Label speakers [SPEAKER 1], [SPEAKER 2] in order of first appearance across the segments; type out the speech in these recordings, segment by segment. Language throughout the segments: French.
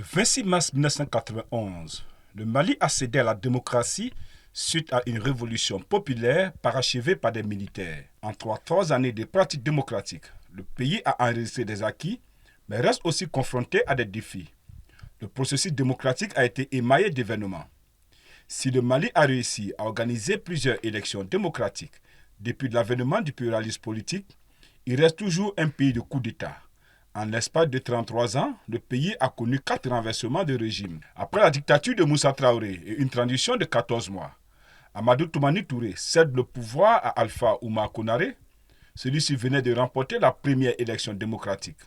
[SPEAKER 1] Le 26 mars 1991, le Mali a cédé à la démocratie suite à une révolution populaire parachevée par des militaires. En trois années de pratiques démocratiques, le pays a enregistré des acquis, mais reste aussi confronté à des défis. Le processus démocratique a été émaillé d'événements. Si le Mali a réussi à organiser plusieurs élections démocratiques depuis l'avènement du pluralisme politique, il reste toujours un pays de coups d'État. En l'espace de 33 ans, le pays a connu 4 renversements de régime. Après la dictature de Moussa Traoré et une transition de 14 mois, Amadou Toumani Touré cède le pouvoir à Alpha Oumar Konaré. Celui-ci venait de remporter la première élection démocratique.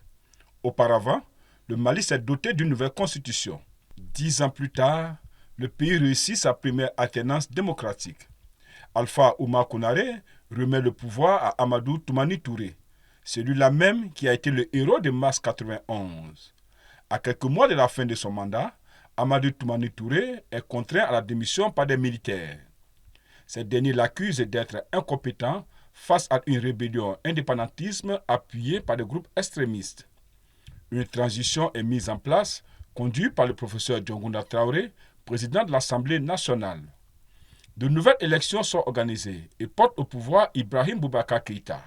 [SPEAKER 1] Auparavant, le Mali s'est doté d'une nouvelle constitution. 10 ans plus tard, le pays réussit sa première alternance démocratique. Alpha Oumar Konaré remet le pouvoir à Amadou Toumani Touré, celui-là même qui a été le héros de mars 91. À quelques mois de la fin de son mandat, Amadou Toumani Touré est contraint à la démission par des militaires. Ces derniers l'accusent d'être incompétent face à une rébellion indépendantiste appuyée par des groupes extrémistes. Une transition est mise en place, conduite par le professeur Diongounda Traoré, président de l'Assemblée nationale. De nouvelles élections sont organisées et portent au pouvoir Ibrahim Boubacar Keïta.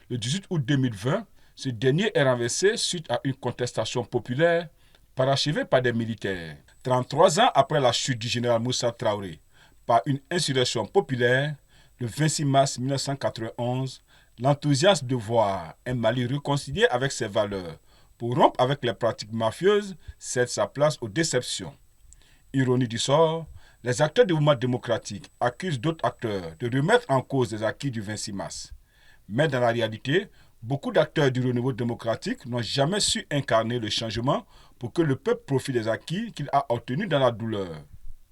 [SPEAKER 1] Le 18 août 2020, ce dernier est renversé suite à une contestation populaire parachevée par des militaires. 33 ans après la chute du général Moussa Traoré par une insurrection populaire, le 26 mars 1991, l'enthousiasme de voir un Mali réconcilié avec ses valeurs pour rompre avec les pratiques mafieuses cède sa place aux déceptions. Ironie du sort, les acteurs du mouvement démocratique accusent d'autres acteurs de remettre en cause les acquis du 26 mars. Mais dans la réalité, beaucoup d'acteurs du renouveau démocratique n'ont jamais su incarner le changement pour que le peuple profite des acquis qu'il a obtenus dans la douleur.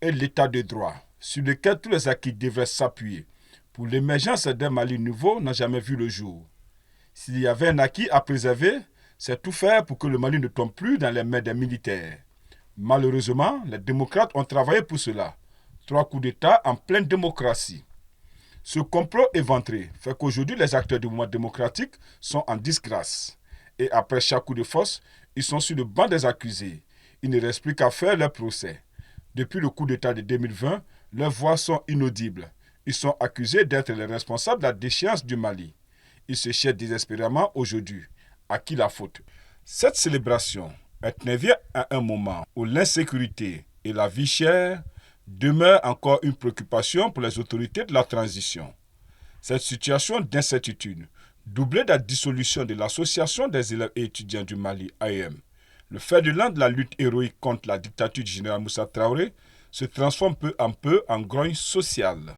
[SPEAKER 1] Et l'état de droit, sur lequel tous les acquis devraient s'appuyer pour l'émergence d'un Mali nouveau, n'a jamais vu le jour. S'il y avait un acquis à préserver, c'est tout faire pour que le Mali ne tombe plus dans les mains des militaires. Malheureusement, les démocrates ont travaillé pour cela. 3 coups d'État en pleine démocratie. Ce complot éventré fait qu'aujourd'hui, les acteurs du mouvement démocratique sont en disgrâce. Et après chaque coup de force, ils sont sur le banc des accusés. Il ne reste plus qu'à faire leur procès. Depuis le coup d'État de 2020, leurs voix sont inaudibles. Ils sont accusés d'être les responsables de la déchéance du Mali. Ils se cherchent désespérément aujourd'hui. À qui la faute? Cette célébration intervient à un moment où l'insécurité et la vie chère demeure encore une préoccupation pour les autorités de la transition. Cette situation d'incertitude, doublée de la dissolution de l'Association des élèves et étudiants du Mali, AEM, le fer de lance de la lutte héroïque contre la dictature du général Moussa Traoré, se transforme peu en peu en grogne sociale.